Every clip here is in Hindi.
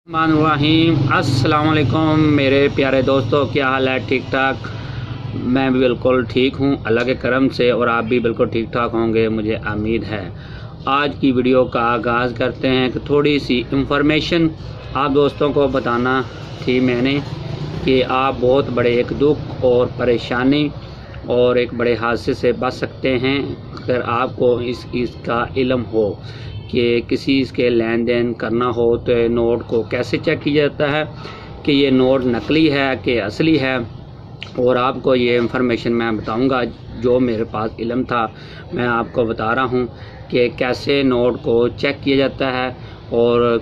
रहीम अस्सलाम वालेकुम मेरे प्यारे दोस्तों, क्या हाल है? ठीक ठाक। मैं भी बिल्कुल ठीक हूँ अल्लाह के करम से, और आप भी बिल्कुल ठीक ठाक होंगे, मुझे उम्मीद है। आज की वीडियो का आगाज़ करते हैं कि थोड़ी सी इंफॉर्मेशन आप दोस्तों को बताना थी मैंने कि आप बहुत बड़े एक दुख और परेशानी और एक बड़े हादसे से बच सकते हैं अगर आपको इसका इल्म हो कि किसी इसके लेन देन करना हो तो नोट को कैसे चेक किया जाता है कि ये नोट नकली है कि असली है। और आपको ये इंफॉर्मेशन मैं बताऊंगा, जो मेरे पास इल्म था मैं आपको बता रहा हूँ कि कैसे नोट को चेक किया जाता है और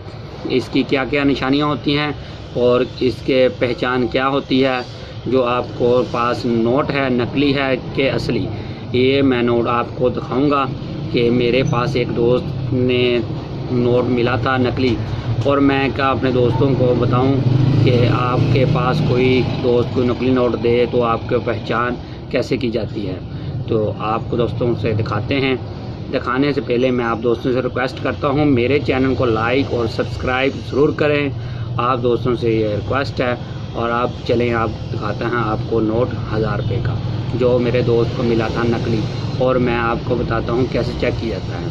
इसकी क्या क्या निशानियाँ होती हैं और इसके पहचान क्या होती है। जो आपको पास नोट है नकली है कि असली, ये मैं नोट आपको दिखाऊंगा कि मेरे पास एक दोस्त ने नोट मिला था नकली, और मैं क्या अपने दोस्तों को बताऊं कि आपके पास कोई दोस्त कोई नकली नोट दे तो आपको पहचान कैसे की जाती है। तो आपको दोस्तों से दिखाते हैं। दिखाने से पहले मैं आप दोस्तों से रिक्वेस्ट करता हूं मेरे चैनल को लाइक और सब्सक्राइब ज़रूर करें। आप दोस्तों से ये रिक्वेस्ट है। और आप चलें, आप दिखाते हैं आपको नोट 1000 रुपये का जो मेरे दोस्त को मिला था नकली, और मैं आपको बताता हूँ कैसे चेक किया जाता है।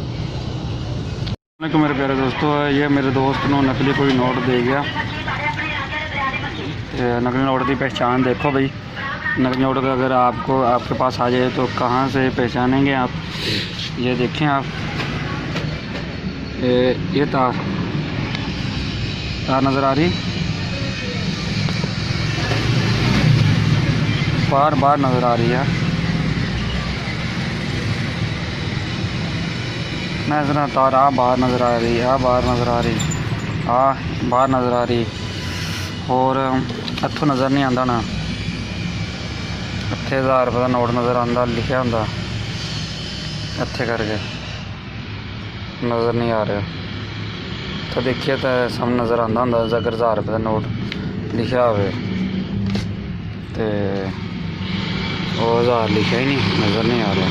तो मेरे प्यारे दोस्तों, ये मेरे दोस्त ने नकली कोई नोट दे गया। नकली नोट की पहचान देखो भाई। नकली नोट अगर आपके पास आ जाए तो कहाँ से पहचानेंगे आप? ये देखें आप, ये तार नज़र आ रही, बार बार नज़र आ रही है। मैं जरा तार बाहर नज़र आ रही, बाहर नज़र आ रही, बाहर नज़र आ रही, और इत्थों नज़र नहीं आता ना। इत्थे 1000 रुपये का नोट नज़र आता, लिखा होंदा इत्थे करके, नज़र नहीं आ रहा। तो देखिए तो सब नज़र आता होंदा अगर 1000 रुपये का नोट लिखा हो तो वो 1000 लिखा ही नहीं, नज़र नहीं आ रहा,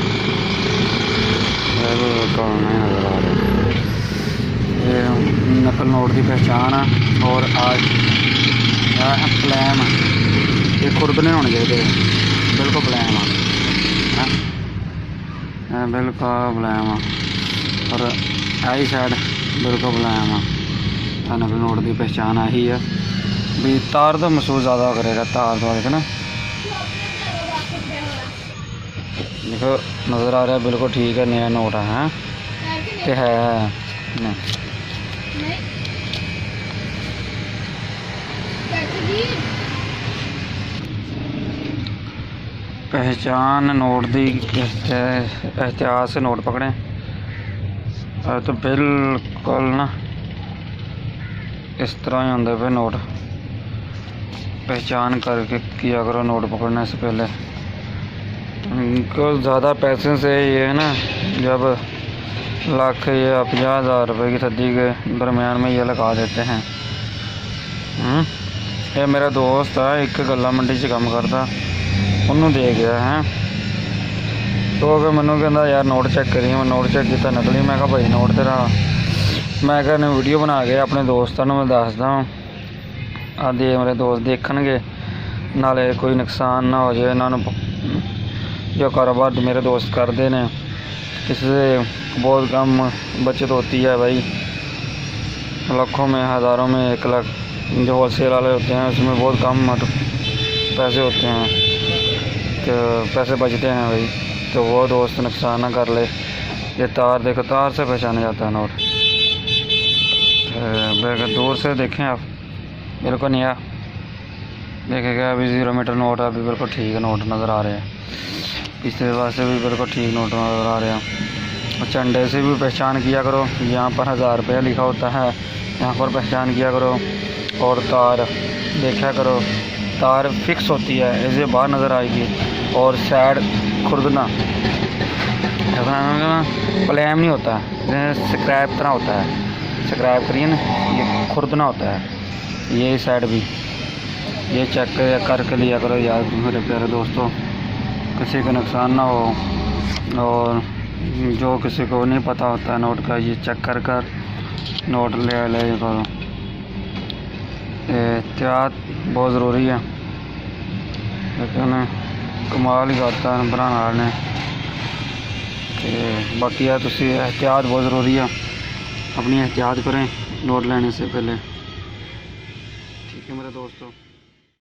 नज़र आ रहा। ये नकल नोट की पहचान है। और आज प्लैन ये खुरदने होने चाहिए, बिल्कुल प्लैन है, बिल्कुल प्लैन है, और आई साइड बिल्कुल प्लैन है। नकल नोट की पहचान यही है भी तार तो महसूस ज़्यादा करेगा, तार तो देखो ना, देखो नज़र आ रहा है बिल्कुल ठीक है, नया नोट है तो है नहीं। पहचान नोट दी एहतियात से नोट पकड़ें तो बिल्कुल ना इस तरह ही होंगे पे नोट। पहचान करके किया करो नोट पकड़ने से पहले। कुछ ज़्यादा पैसे से ये है ना, जब लाख या 50,000 रुपये की सदी के दरमियान में ये लगा देते हैं। ये मेरा दोस्त है, एक गला मंडी से काम करता, उन्होंने दे गया है। तो अगर मैंने कहता यार नोट चेक करिए, मैं नोट चेक किया नकली। मैं कहा भाई नोट तेरा, मैं कहने वीडियो बना के अपने दोस्तों मैं दसदा आदि मेरे दोस्त देखणगे, नाले कोई नुकसान ना हो जाए इन्होंने। जो कारोबार मेरे दोस्त करते हैं इससे बहुत कम बचत होती है भाई, लाखों में हज़ारों में 1 लाख जो होलसेल वाले होते हैं उसमें बहुत कम पैसे होते हैं, तो पैसे बचते हैं भाई। तो वो दोस्त नुकसान ना कर ले। ये तार देखो, तार से पहचाना जाता है नोट। अगर दूर से देखें आप, बिल्कुल नया देखेगा। अभी 0 मीटर नोट है, अभी बिल्कुल ठीक है नोट नज़र आ रहे हैं। इसके वास्ते भी बिल्कुल ठीक नोट नज़र आ रहे हैं। और झंडे से भी पहचान किया करो, यहाँ पर 1000 रुपये लिखा होता है, यहाँ पर पहचान किया करो। और तार देखा करो, तार फिक्स होती है, ऐसे बाहर नज़र आएगी। और साइड खुरदना प्लैम नहीं होता है, स्क्रैप तरह होता है, स्क्रैप करिए ना, ये खुरदना होता है। ये साइड भी ये चेक करके लिया करो यार मेरे प्यारे दोस्तों, किसी का नुकसान ना हो। और जो किसी को नहीं पता होता है नोट का, ये चेक कर नोट ले करो। एहतियात बहुत ज़रूरी है, लेकिन कमाल ही करता है बनाने वाले ने। ते बाकी है तुसी एहतियात बहुत ज़रूरी है, अपनी एहतियात करें नोट लेने से पहले। ठीक है मेरे दोस्तों।